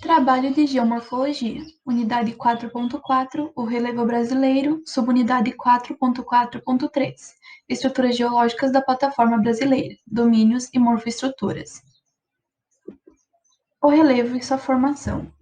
Trabalho de geomorfologia, unidade 4.4, o relevo brasileiro, subunidade 4.4.3, estruturas geológicas da plataforma brasileira, domínios e morfoestruturas. O relevo e sua formação.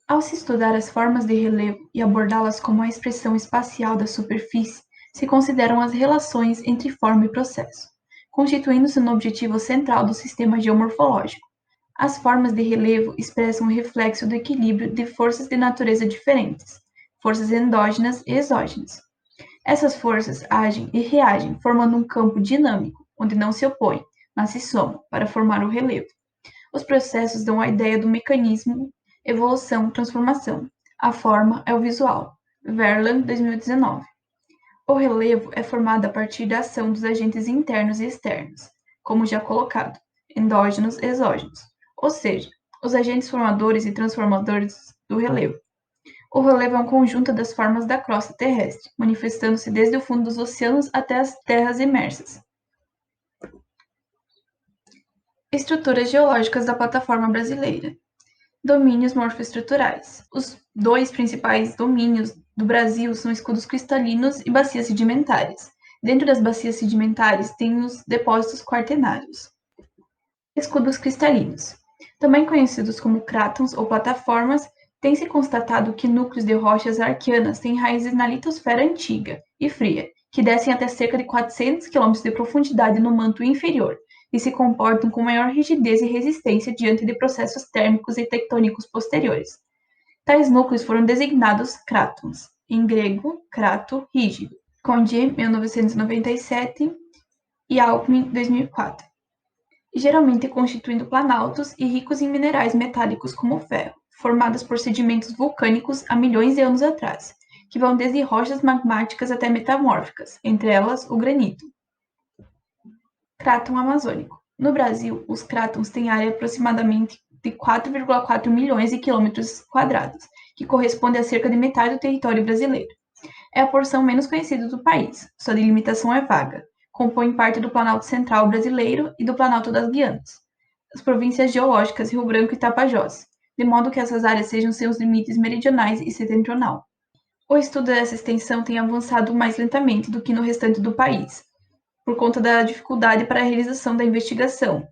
Ao se estudar as formas de relevo e abordá-las como a expressão espacial da superfície, se consideram as relações entre forma e processo, constituindo-se no objetivo central do sistema geomorfológico. As formas de relevo expressam o reflexo do equilíbrio de forças de natureza diferentes, forças endógenas e exógenas. Essas forças agem e reagem, formando um campo dinâmico, onde não se opõem, mas se somam, para formar o relevo. Os processos dão a ideia do mecanismo, evolução, transformação. A forma é o visual. Verlan, 2019. O relevo é formado a partir da ação dos agentes internos e externos, como já colocado, endógenos e exógenos, ou seja, os agentes formadores e transformadores do relevo. O relevo é um conjunto das formas da crosta terrestre, manifestando-se desde o fundo dos oceanos até as terras imersas. Estruturas geológicas da plataforma brasileira. Domínios morfoestruturais. Os dois principais domínios do Brasil são escudos cristalinos e bacias sedimentares. Dentro das bacias sedimentares tem os depósitos quaternários. Escudos cristalinos. Também conhecidos como crátons ou plataformas, tem-se constatado que núcleos de rochas arqueanas têm raízes na litosfera antiga e fria, que descem até cerca de 400 km de profundidade no manto inferior, e se comportam com maior rigidez e resistência diante de processos térmicos e tectônicos posteriores. Tais núcleos foram designados crátons, em grego, crato, rígido, Conde, 1997 e Alckmin, 2004. Geralmente constituindo planaltos e ricos em minerais metálicos como o ferro, formados por sedimentos vulcânicos há milhões de anos atrás, que vão desde rochas magmáticas até metamórficas, entre elas o granito. Cráton amazônico. No Brasil, os crátons têm área aproximadamente de 4,4 milhões de quilômetros quadrados, que corresponde a cerca de metade do território brasileiro. É a porção menos conhecida do país, sua delimitação é vaga. Compõe parte do Planalto Central brasileiro e do Planalto das Guianas, as províncias geológicas Rio Branco e Tapajós, de modo que essas áreas sejam seus limites meridionais e setentrional. O estudo dessa extensão tem avançado mais lentamente do que no restante do país, por conta da dificuldade para a realização da investigação,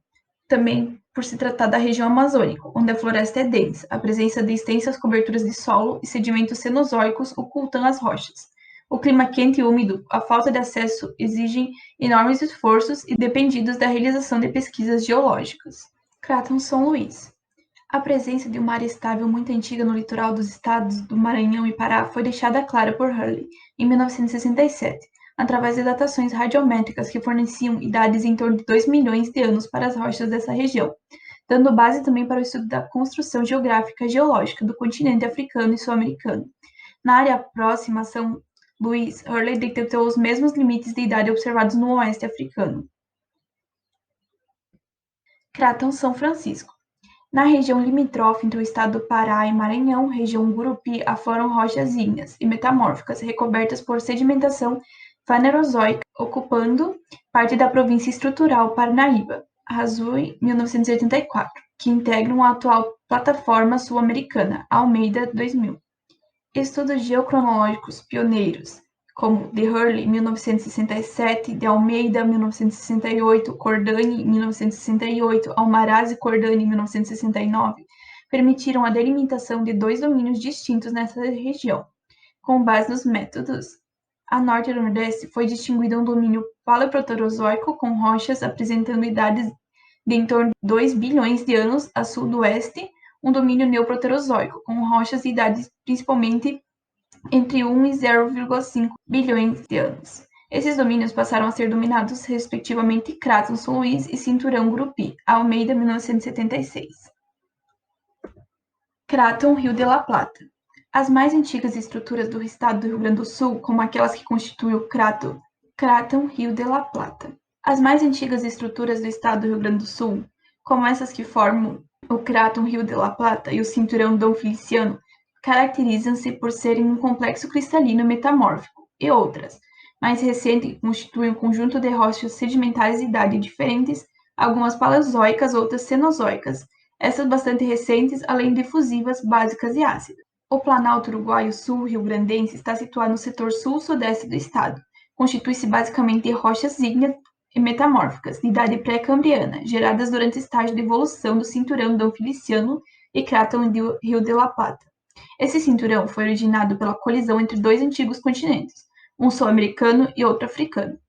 também por se tratar da região amazônica, onde a floresta é densa, a presença de extensas coberturas de solo e sedimentos cenozoicos ocultam as rochas. O clima quente e úmido, a falta de acesso exigem enormes esforços e dependidos da realização de pesquisas geológicas. Cráton São Luís. A presença de uma área estável muito antiga no litoral dos estados do Maranhão e Pará foi deixada clara por Hurley, em 1967, através de datações radiométricas que forneciam idades em torno de 2 milhões de anos para as rochas dessa região, dando base também para o estudo da construção geográfica geológica do continente africano e sul-americano. Na área próxima a São Luís, Hurley detectou os mesmos limites de idade observados no oeste africano. Cráton São Francisco. Na região limítrofe entre o estado do Pará e Maranhão, região Gurupi, afloram rochas ígneas e metamórficas recobertas por sedimentação fanerozoica, ocupando parte da província estrutural Parnaíba, Razui, 1984, que integram a atual plataforma sul-americana, Almeida, 2000. Estudos geocronológicos pioneiros, como de Hurley, 1967, de Almeida, 1968, Cordani, 1968, Almaraz e Cordani, 1969, permitiram a delimitação de dois domínios distintos nessa região, com base nos métodos. A norte e a nordeste foi distinguido um domínio paleoproterozoico com rochas apresentando idades de em torno de 2 bilhões de anos, a sul do oeste, um domínio neoproterozoico, com rochas de idades principalmente entre 1 e 0,5 bilhões de anos. Esses domínios passaram a ser dominados respectivamente Cráton São Luís e Cinturão Gurupi, Almeida, 1976. Cráton Rio de la Plata. As mais antigas estruturas do estado do Rio Grande do Sul, como aquelas que constituem o Cráton Rio de la Plata. As mais antigas estruturas do estado do Rio Grande do Sul, como essas que formam o Cráton Rio de la Plata e o Cinturão Dom Feliciano, caracterizam-se por serem um complexo cristalino metamórfico, e outras, mais recentes, constituem um conjunto de rochas sedimentares de idade diferentes, algumas paleozoicas, outras cenozoicas, essas bastante recentes, além de efusivas, básicas e ácidas. O Planalto Uruguaio Sul-Rio-Grandense está situado no setor sul-sudeste do estado. Constitui-se basicamente de rochas ígneas e metamórficas, de idade pré-cambriana, geradas durante o estágio de evolução do cinturão Danfiliciano e Craton do Rio de la Plata. Esse cinturão foi originado pela colisão entre dois antigos continentes, um sul-americano e outro africano.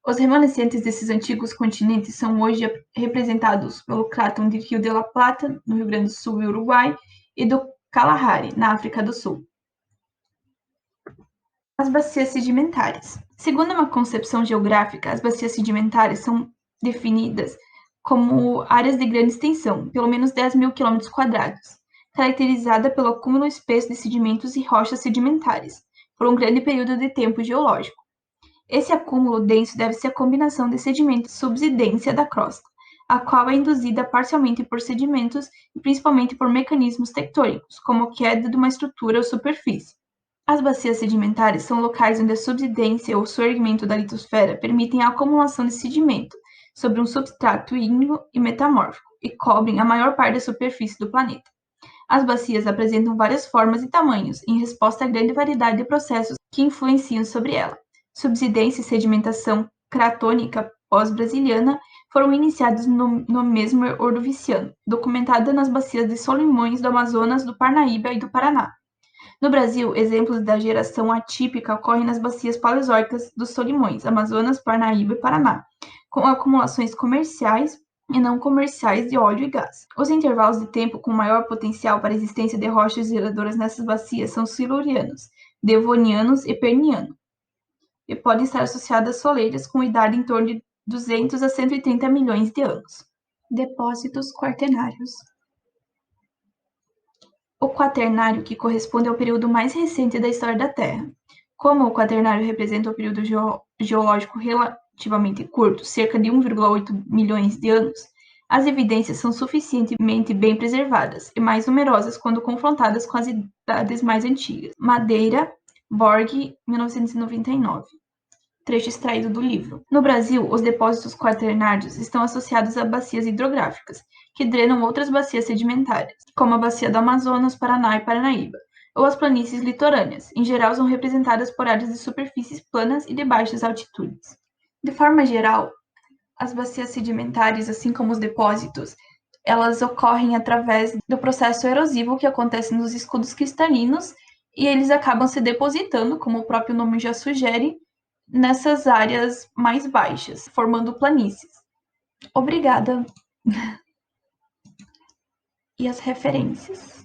Os remanescentes desses antigos continentes são hoje representados pelo Craton de Rio de la Plata, no Rio Grande do Sul e Uruguai, e do Kalahari, na África do Sul. As bacias sedimentares. Segundo uma concepção geográfica, as bacias sedimentares são definidas como áreas de grande extensão, pelo menos 10.000 km², caracterizada pelo acúmulo espesso de sedimentos e rochas sedimentares, por um grande período de tempo geológico. Esse acúmulo denso deve-se à combinação de sedimentos e subsidência da crosta, a qual é induzida parcialmente por sedimentos e principalmente por mecanismos tectônicos, como a queda de uma estrutura ou superfície. As bacias sedimentares são locais onde a subsidência ou soerguimento da litosfera permitem a acumulação de sedimento sobre um substrato ígneo e metamórfico e cobrem a maior parte da superfície do planeta. As bacias apresentam várias formas e tamanhos, em resposta à grande variedade de processos que influenciam sobre ela. Subsidência e sedimentação cratônica pós-brasiliana foram iniciados no mesmo Ordoviciano, documentada nas bacias de Solimões do Amazonas, do Parnaíba e do Paraná. No Brasil, exemplos da geração atípica ocorrem nas bacias paleozoicas dos Solimões, Amazonas, Parnaíba e Paraná, com acumulações comerciais e não comerciais de óleo e gás. Os intervalos de tempo com maior potencial para a existência de rochas geradoras nessas bacias são silurianos, devonianos e pernianos, e podem estar associadas a soleiras com idade em torno de 200 a 130 milhões de anos. Depósitos quaternários. O quaternário, que corresponde ao período mais recente da história da Terra. Como o quaternário representa um período geológico relativamente curto, cerca de 1,8 milhões de anos, as evidências são suficientemente bem preservadas e mais numerosas quando confrontadas com as idades mais antigas. Madeira, Borg, 1999. Trecho extraído do livro. No Brasil, os depósitos quaternários estão associados a bacias hidrográficas, que drenam outras bacias sedimentares, como a bacia do Amazonas, Paraná e Parnaíba, ou as planícies litorâneas. Em geral, são representadas por áreas de superfícies planas e de baixas altitudes. De forma geral, as bacias sedimentares, assim como os depósitos, elas ocorrem através do processo erosivo que acontece nos escudos cristalinos e eles acabam se depositando, como o próprio nome já sugere, nessas áreas mais baixas, formando planícies. Obrigada. E as referências.